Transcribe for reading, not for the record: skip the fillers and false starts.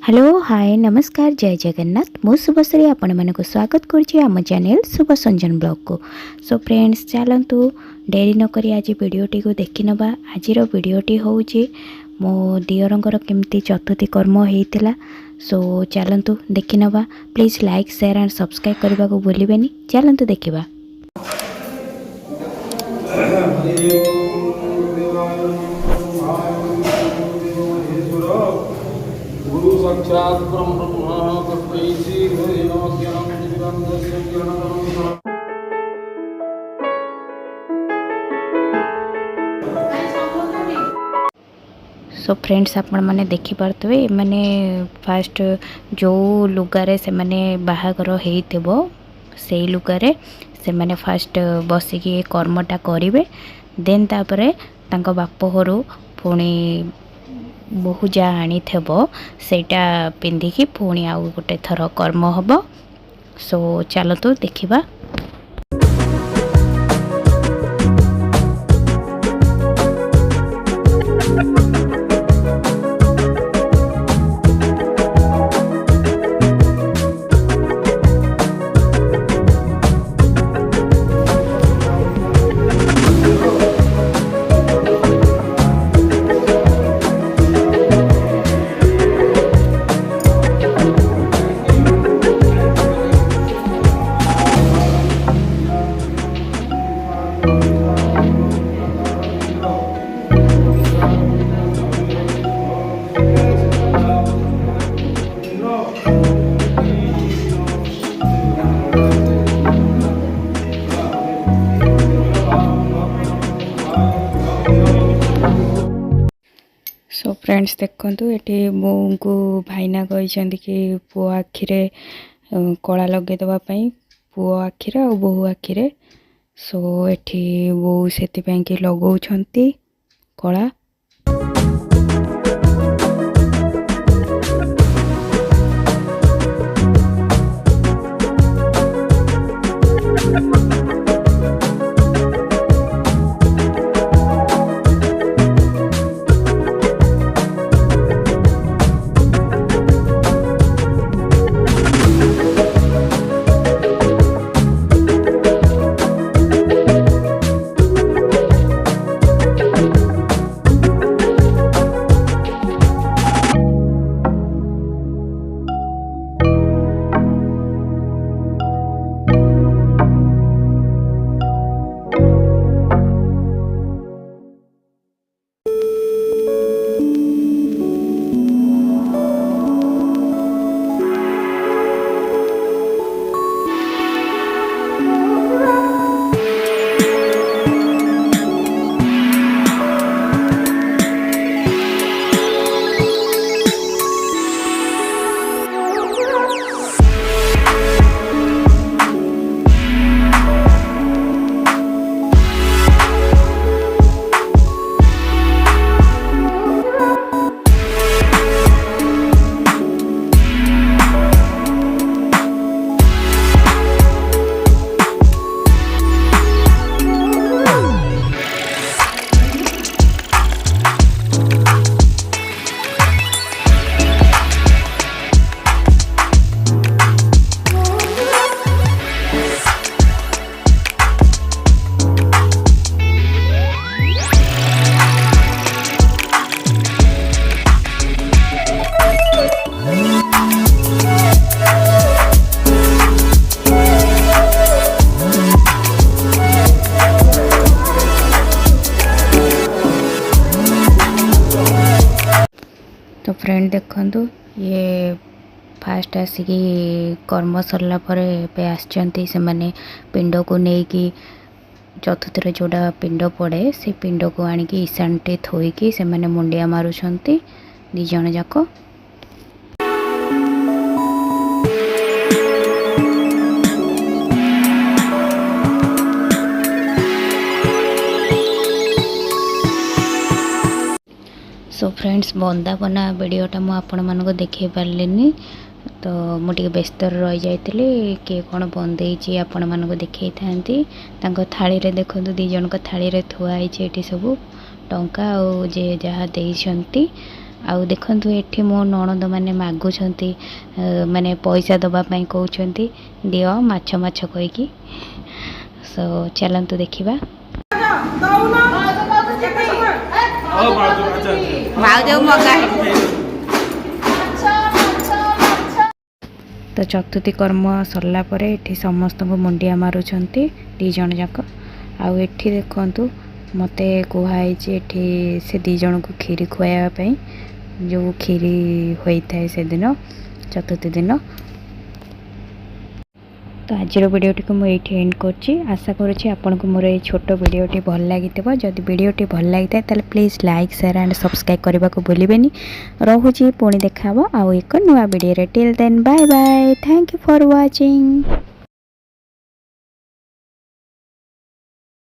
Hello hi नमस्कार जय जगन्नाथ मु शुभश्री आपण मानक स्वागत करुच्ची आम चैनल शुभ संजन ब्लॉग को। सो फ्रेंड्स चलतु डेरी नक आज वीडियोटी को देखि नबा। आज वीडियोटी हूँ मो दियरंकर केमती चतुर्थी कर्म होता। सो चलतु देखि नबा। Please like share and subscribe करने को भूलिए। चलतु देखा। गुरु साक्षात् ब्रह्मा तस्मै श्री गुरवे नमः। ज्ञानं दिव्यं ज्ञानकरं सो फ्रेंड्स आपण मैंने देखिपे मैंने फास्ट जो लुगारे से मैंने बाहागर हो से लुगारे से मैंने फास्ट बसिकी कर्मटा करेंगे। देन तापरे तांको बाप घर पुणी बहु जहाँ आनी सेटा पिंधिकी पुणी आउ गोटे थर कर्म हम। सो चलतु देखा। सो फ्रेंड्स देखंतु एटी बो को भाईना कहते कि पुओ आखिरे कला लगे देवाई पुओ आखिरे और बोहू आखिरे। सो एटी बो से लगौछंती कला। तो फ्रेंड देखंतु ये फास्ट आसिकी कर्म सरला पे आसचंती से माने पिंड को लेकिन चतुर्थी जोड़ा पिंड पड़े से पिंड को आनिकी ईशानटे थोईकी से माने मुंडिया मारुछंती दी जण जाक। सो फ्रेंड्स बंदापना वीडियोटा मुझे देखे पारे तो मुझे व्यस्त रही जाइली किए कौन बंदे आपण मानक देखई था थाली रे देखो दीज थाली रे थुआई सब टंका जे जहाँ देती आउ देखंतु एठी मो नणद माने मागुछंती माने पैसा दबा पई कहउछंती दियो माछ माछ कहि की सो चलंतु देखिबा भाउजू मगा तो चतुर्थी कर्म सरला परे एठी समस्त को मुंडिया मारुछंती दी जण जाक आउ एठी देखंतु मते कुहाई जे एठी से दी जण को खीरी खुआया पई जो खीरी होता है से दिन चतुर्थी दिन तो आज वीडियोटी को मुझे एंड करची आशा करुँची आपन को मोर ये छोट वीडियोटी भल लगी जदि वीडियोटी भल लगी था please like share and subscribe करने को भूलें रोचे पुणी देखा आउ एक नुआ video till then bye bye thank you for watching.